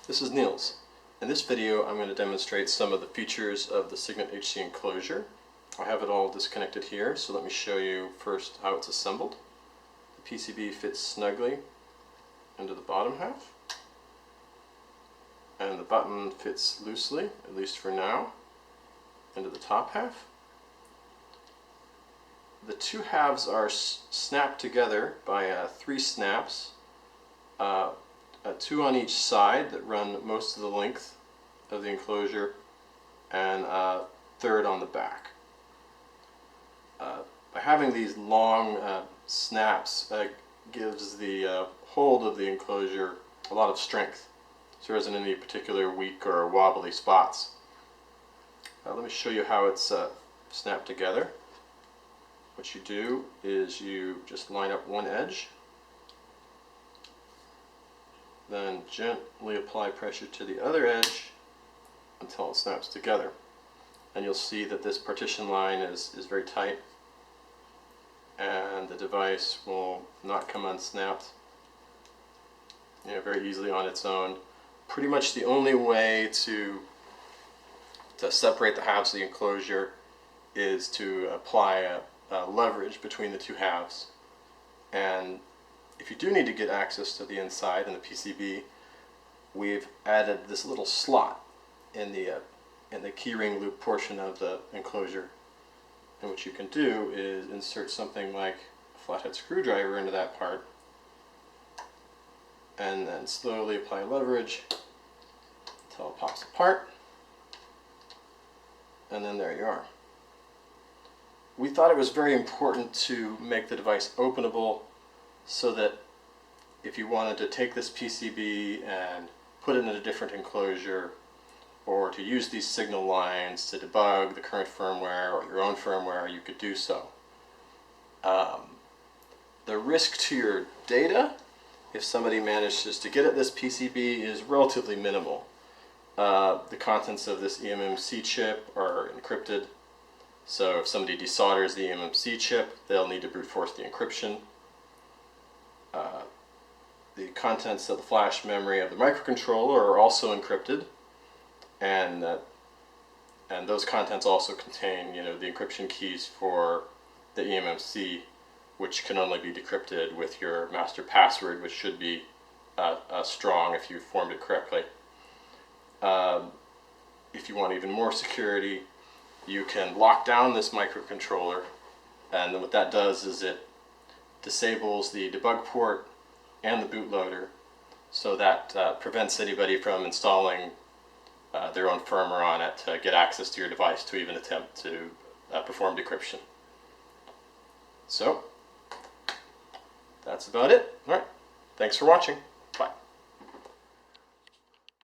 This is Niels. In this video I'm going to demonstrate some of the features of the Signet HC enclosure. I have it all disconnected here, so let me show you first how it's assembled. The PCB fits snugly into the bottom half, and the button fits loosely, at least for now, into the top half. The two halves are snapped together by 3 snaps, 2 on each side that run most of the length of the enclosure, and a third on the back. By having these long snaps gives the hold of the enclosure a lot of strength, so there isn't any particular weak or wobbly spots. Let me show you how it's snapped together. What you do is you just line up one edge, then gently apply pressure to the other edge until it snaps together. And you'll see that this partition line is very tight, and the device will not come unsnapped very easily on its own. Pretty much the only way to separate the halves of the enclosure is to apply a leverage between the two halves. And if you do need to get access to the inside in the PCB, we've added this little slot in the keyring loop portion of the enclosure. And what you can do is insert something like a flathead screwdriver into that part, and then slowly apply leverage until it pops apart, and then there you are. We thought it was very important to make the device openable, so that if you wanted to take this PCB and put it in a different enclosure, or to use these signal lines to debug the current firmware or your own firmware, you could do so. The risk to your data, if somebody manages to get at this PCB, is relatively minimal. The contents of this eMMC chip are encrypted, so if somebody desolders the eMMC chip, they'll need to brute force the encryption. The contents of the flash memory of the microcontroller are also encrypted, and those contents also contain the encryption keys for the eMMC, which can only be decrypted with your master password, which should be strong if you formed it correctly. If you want even more security, you can lock down this microcontroller, and then what that does is it disables the debug port and the bootloader, so that prevents anybody from installing their own firmware on it to get access to your device to even attempt to perform decryption. So, that's about it. Alright, thanks for watching.